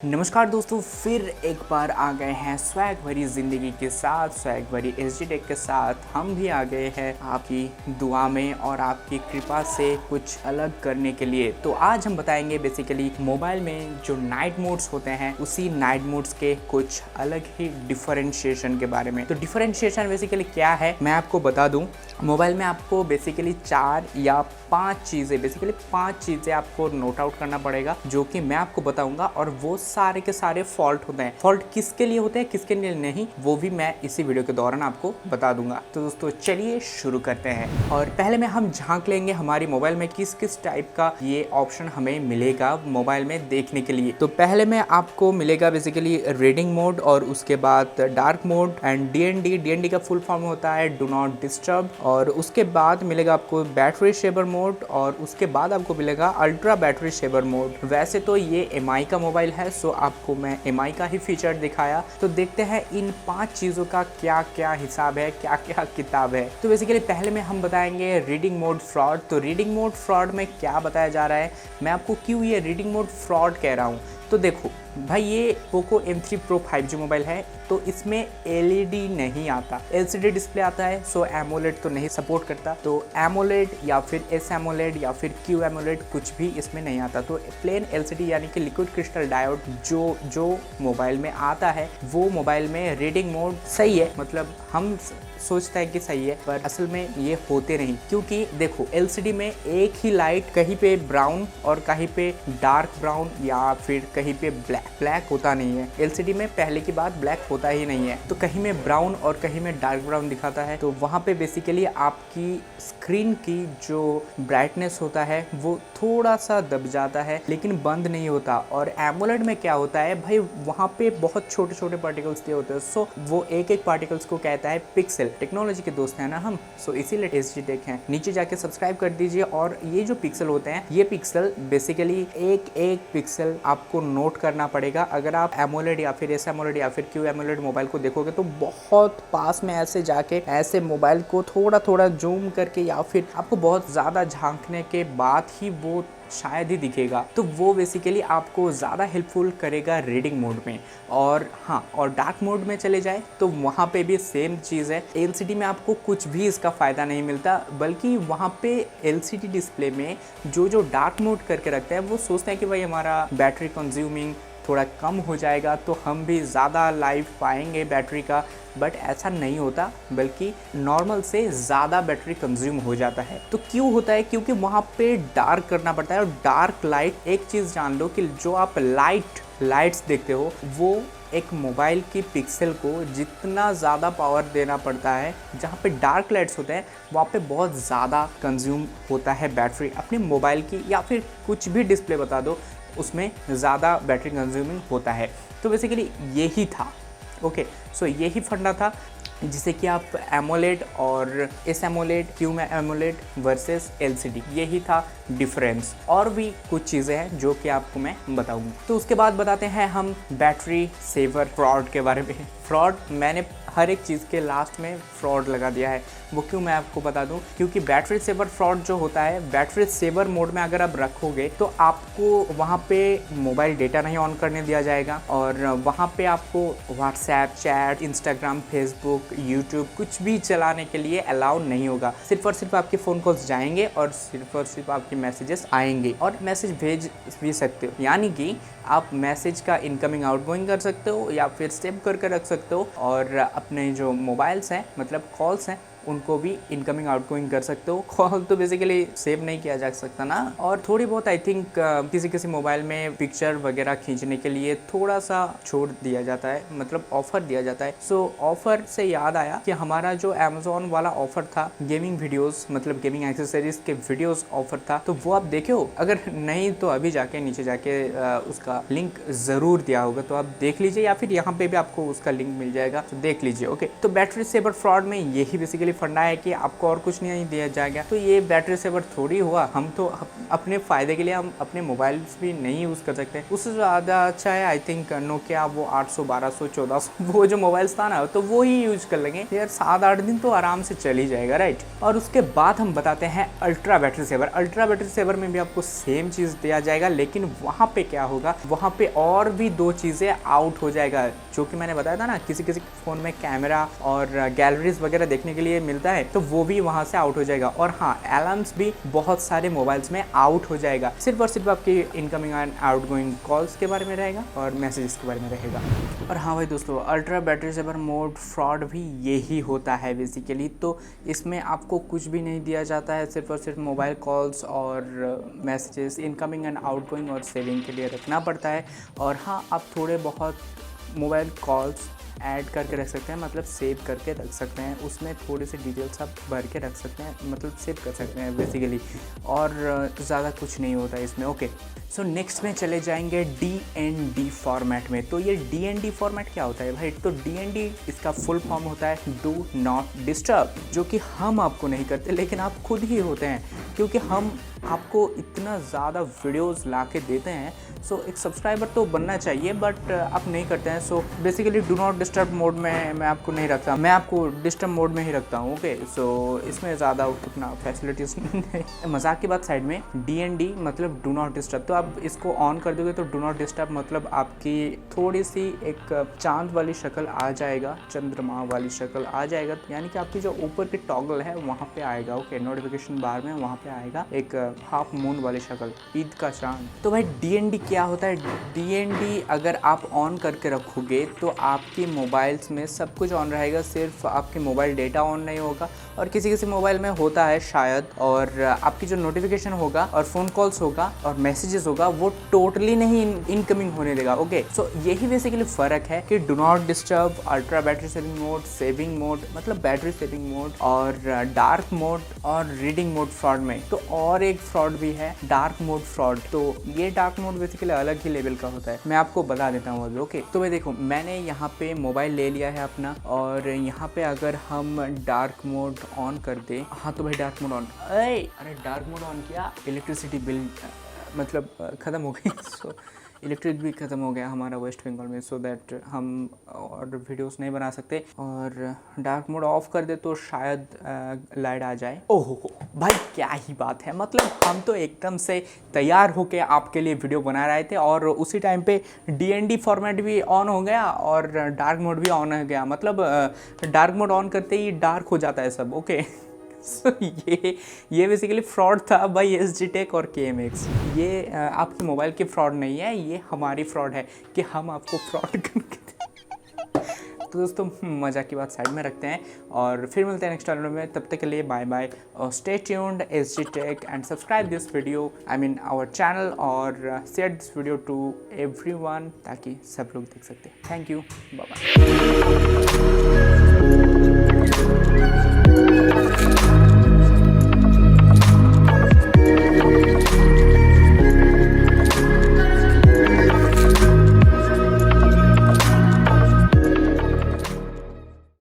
नमस्कार दोस्तों, फिर एक बार आ गए हैं स्वैग भरी ज़िंदगी के साथ, स्वैग भरी एसडी टेक के साथ। हम भी आ गए हैं आपकी दुआ में और आपकी कृपा से कुछ अलग करने के लिए। तो आज हम बताएंगे बेसिकली मोबाइल में जो नाइट मोड्स होते हैं उसी नाइट मोड्स के कुछ अलग ही डिफरेंशिएशन के बारे में। तो डिफरेंशिएशन बेसिकली क्या है मैं आपको बता दूं। मोबाइल में आपको बेसिकली 4 या 5 चीज़ें, बेसिकली 5 चीज़ें आपको नोट आउट करना पड़ेगा, जो कि मैं आपको बताऊंगा। और वो सारे के सारे फॉल्ट होते हैं। फॉल्ट किसके लिए होते हैं, किसके लिए नहीं, वो भी मैं इसी वीडियो के दौरान आपको बता दूंगा। तो दोस्तों चलिए शुरू करते हैं। और पहले में हम झांक लेंगे हमारी मोबाइल में किस किस टाइप का ये ऑप्शन हमें मिलेगा मोबाइल में देखने के लिए। तो पहले में आपको मिलेगा बेसिकली रीडिंग मोड, और उसके बाद डार्क मोड एंड डीएनडी का फुल फॉर्म होता है डू नॉट डिस्टर्ब। और उसके बाद मिलेगा आपको बैटरी सेवर मोड, और उसके बाद आपको मिलेगा अल्ट्रा बैटरी सेवर मोड। वैसे तो ये एमआई का मोबाइल है, सो आपको मैं एमआई का ही फीचर दिखाया। तो देखते हैं इन 5 चीज़ों का क्या क्या हिसाब है, क्या क्या किताब है। तो बेसिकली पहले में हम बताएंगे रीडिंग मोड फ्रॉड। तो रीडिंग मोड फ्रॉड में क्या बताया जा रहा है, मैं आपको क्यों ये रीडिंग मोड फ्रॉड कह रहा हूँ। तो देखो भाई, ये Poco M3 Pro 5G mobile है, तो इसमें LED नहीं आता, LCD डिस्प्ले आता है। सो एमोलेड तो नहीं सपोर्ट करता। तो एमोलेड या फिर एस एमोलेड या फिर क्यू एमोलेड कुछ भी इसमें नहीं आता। तो प्लेन LCD यानी कि लिक्विड क्रिस्टल डायोड जो मोबाइल में आता है, वो मोबाइल में रीडिंग मोड सही है। मतलब हम सोचते हैं कि सही है, पर असल में ये होते नहीं। क्योंकि देखो LCD में एक ही लाइट कहीं पे ब्राउन और कहीं पे डार्क ब्राउन या फिर कहीं पे ब्लैक होता नहीं है। LCD में पहले की बात ब्लैक होता ही नहीं है। तो कहीं में ब्राउन और कहीं में डार्क ब्राउन दिखाता है। तो वहाँ पे बेसिकली आपकी स्क्रीन की जो ब्राइटनेस होता है वो थोड़ा सा दब जाता है, लेकिन बंद नहीं होता। और एमोलेड में क्या होता है भाई, वहाँ पे बहुत छोटे छोटे पार्टिकल्स दिए होते हैं। सो वो एक एक पार्टिकल्स को कहता है पिक्सल। टेक्नोलॉजी के दोस्त हैं ना हम, सो इसीलिए एसडी टेक हैं। नीचे जाके सब्सक्राइब कर दीजिए। और ये जो पिक्सल होते हैं, ये पिक्सल बेसिकली एक एक पिक्सल आपको नोट करना पड़ेगा। अगर आप एमोलेड या फिर एस एमोलेड या फिर क्यू एमोलेड मोबाइल को देखोगे तो बहुत पास में ऐसे जाके ऐसे मोबाइल को थोड़ा थोड़ा जूम करके या फिर आपको बहुत ज़्यादा झांकने के बाद ही वो शायद ही दिखेगा। तो वो बेसिकली आपको ज़्यादा हेल्पफुल करेगा रीडिंग मोड में। और हाँ, और डार्क मोड में चले जाए तो वहाँ पे भी सेम चीज़ है। LCD में आपको कुछ भी इसका फ़ायदा नहीं मिलता, बल्कि वहाँ पे LCD डिस्प्ले में जो डार्क मोड करके रखते हैं, वो सोचते हैं कि भाई हमारा बैटरी कंज्यूमिंग थोड़ा कम हो जाएगा तो हम भी ज़्यादा लाइफ पाएंगे बैटरी का। बट ऐसा नहीं होता, बल्कि नॉर्मल से ज़्यादा बैटरी कंज्यूम हो जाता है। तो क्यों होता है, क्योंकि वहाँ पे डार्क करना पड़ता है। और डार्क लाइट, एक चीज़ जान लो कि जो आप लाइट्स देखते हो, वो एक मोबाइल की पिक्सल को जितना ज़्यादा पावर देना पड़ता है, जहाँ पे डार्क लाइट्स होते हैं वहाँ पे बहुत ज़्यादा कंज्यूम होता है बैटरी अपने मोबाइल की, या फिर कुछ भी डिस्प्ले बता दो, उसमें ज़्यादा बैटरी कंज्यूमिंग होता है। तो बेसिकली यही था। ओके, सो यही फंडा था जिसे कि आप एमोलेड और S AMOLED, Q AMOLED versus LCD, यही था डिफरेंस। और भी कुछ चीज़ें हैं जो कि आपको मैं बताऊंगा। तो उसके बाद बताते हैं हम बैटरी सेवर फ्रॉड के बारे में। फ्रॉड, मैंने हर एक चीज़ के लास्ट में फ्रॉड लगा दिया है। वो क्यों, मैं आपको बता दूं। क्योंकि बैटरी सेवर फ्रॉड जो होता है, बैटरी सेवर मोड में अगर आप रखोगे तो आपको वहाँ पे मोबाइल डेटा नहीं ऑन करने दिया जाएगा। और वहाँ पे आपको WhatsApp, chat, Instagram, Facebook, YouTube कुछ भी चलाने के लिए अलाउ नहीं होगा। सिर्फ और सिर्फ आपके फ़ोन कॉल्स जाएंगे और सिर्फ आपके मैसेजेस आएंगे। और मैसेज भेज भी सकते हो, यानी कि आप मैसेज का इनकमिंग आउटगोइंग कर सकते हो या फिर सेव करके रख सकते हो। और अपने जो मोबाइल्स हैं, मतलब कॉल्स हैं, उनको भी इनकमिंग आउटगोइंग कर सकते हो। कॉल तो बेसिकली सेव नहीं किया जा सकता ना। और थोड़ी बहुत आई थिंक किसी मोबाइल में पिक्चर वगैरह खींचने के लिए थोड़ा सा छोड़ दिया जाता है, मतलब ऑफर दिया जाता है। सो ऑफर से याद आया कि हमारा जो अमेजोन वाला ऑफर था, गेमिंग वीडियोस, मतलब गेमिंग एक्सेसरीज के वीडियोस ऑफर था, तो वो आप देखे हो? अगर नहीं तो अभी जाके नीचे जाके उसका लिंक ज़रूर दिया होगा, तो आप देख लीजिए, या फिर यहाँ पे भी आपको उसका लिंक मिल जाएगा, तो देख लीजिए। ओके, तो बैटरी सेवर फ्रॉड में यही बेसिकली फंडा है कि आपको और कुछ नहीं दिया जाएगा, तो ये बैटरी सेवर थोड़ी हुआ। हम तो अपने फ़ायदे के लिए हम अपने मोबाइल्स भी नहीं यूज़ कर सकते। उससे ज़्यादा अच्छा है आई थिंक नोकिया, वो 800 1200 1400 वो जो मोबाइल्स था ना, तो वो ही यूज कर लेंगे यार, 7-8 दिन तो आराम से चल ही जाएगा, राइट। और उसके बाद हम बताते हैं ultra battery saver. Ultra battery saver में भी आपको सेम चीज़ दिया जाएगा, लेकिन वहाँ पे क्या होगा, वहाँ पे और भी 2 चीज़ें आउट हो जाएगा, जो कि मैंने बताया था ना, किसी किसी फ़ोन में कैमरा और गैलरीज वगैरह देखने के लिए मिलता है, तो वो भी वहाँ से आउट हो जाएगा। और हाँ, अलार्म्स भी बहुत सारे मोबाइल्स में आउट हो जाएगा। सिर्फ और सिर्फ आपकी इनकमिंग एंड आउटगोइंग कॉल्स के बारे में रहेगा और मैसेजेस के बारे में रहेगा। और हाँ भाई दोस्तों, ultra battery saver mode fraud भी यही होता है बेसिकली। तो इसमें आपको कुछ भी नहीं दिया जाता है, सिर्फ और सिर्फ मोबाइल कॉल्स और मैसेजेस इनकमिंग एंड आउटगोइंग और सेविंग के लिए रखना पड़ता है। और हाँ, आप थोड़े बहुत मोबाइल कॉल्स ऐड करके रख सकते हैं, मतलब सेव करके रख सकते हैं, उसमें थोड़ी सी डिटेल्स आप भर के रख सकते हैं, मतलब सेव कर सकते हैं बेसिकली। और ज़्यादा कुछ नहीं होता इसमें। ओके, सो नेक्स्ट में चले जाएंगे DND फॉर्मेट में। तो ये DND फॉर्मेट क्या होता है भाई? तो DND इसका फुल फॉर्म होता है डू नॉट डिस्टर्ब, जो कि हम आपको नहीं करते, लेकिन आप खुद ही होते हैं, क्योंकि हम आपको इतना ज़्यादा वीडियोस ला के देते हैं। सो एक सब्सक्राइबर तो बनना चाहिए, बट आप नहीं करते हैं। So basically do not disturb mode में मैं आपको नहीं रखता, मैं आपको डिस्टर्ब मोड में ही रखता हूँ। ओके, सो इसमें ज़्यादा उतना फैसिलिटीज़ नहीं। मजाक की बात साइड में, DND मतलब डू नॉट डिस्टर्ब, तो आप इसको ऑन कर दोगे तो डू नॉट डिस्टर्ब मतलब आपकी थोड़ी सी एक चांद वाली शक्ल आ जाएगा, चंद्रमा वाली शक्ल आ जाएगा, यानी कि आपकी जो ऊपर की टॉगल है वहाँ पे आएगा। ओके, नोटिफिकेशन बार में वहाँ पे आएगा एक हाफ मून वाली शक्ल, ईद का चांद। तो भाई DND क्या होता है? DND अगर आप ऑन करके रखोगे तो आपके मोबाइल्स में सब कुछ ऑन रहेगा, सिर्फ आपके मोबाइल डेटा ऑन नहीं होगा। और किसी किसी मोबाइल में होता है शायद, और आपकी जो नोटिफिकेशन होगा और फ़ोन कॉल्स होगा और मैसेजेस होगा वो टोटली नहीं इनकमिंग होने देगा। ओके, सो यही बेसिकली फ़र्क है कि do not disturb, ultra battery saving mode मतलब बैटरी सेविंग मोड, और डार्क मोड और रीडिंग मोड फ्रॉड में। तो और एक फ्रॉड भी है, डार्क मोड फ्रॉड। तो ये डार्क मोड बेसिकली अलग ही लेवल का होता है, मैं आपको बता देता हूँ अभी। ओके, तो भाई देखो, मैंने यहाँ पे मोबाइल ले लिया है अपना, और यहाँ पे अगर हम डार्क मोड ऑन कर दे, हाँ तो भाई डार्क मोड ऑन, अरे डार्क मोड ऑन किया, इलेक्ट्रिसिटी बिल मतलब ख़त्म हो गई। सो इलेक्ट्रिक भी ख़त्म हो गया हमारा वेस्ट बंगाल में, सो दैट हम और वीडियोस नहीं बना सकते। और डार्क मोड ऑफ कर दे तो शायद लाइट आ जाए। ओहो भाई, क्या ही बात है, मतलब हम तो एकदम से तैयार होके आपके लिए वीडियो बना रहे थे, और उसी टाइम पे DND फॉर्मेट भी ऑन हो गया और डार्क मोड भी ऑन हो गया। मतलब डार्क मोड ऑन करते ही डार्क हो जाता है सब। ओके, सो ये बेसिकली फ्रॉड था भाई SG Tech और KMX। ये आपके मोबाइल की फ्रॉड नहीं है, ये हमारी फ्रॉड है कि हम आपको फ्रॉड करके तो दोस्तों, मज़ा की बात साइड में रखते हैं और फिर मिलते हैं नेक्स्ट वीडियो में। तब तक के लिए बाय बाय, और stay tuned SG Tech and subscribe this video, I mean our channel, और share this video to everyone ताकि सब लोग देख सकते हैं। Thank you, bye bye.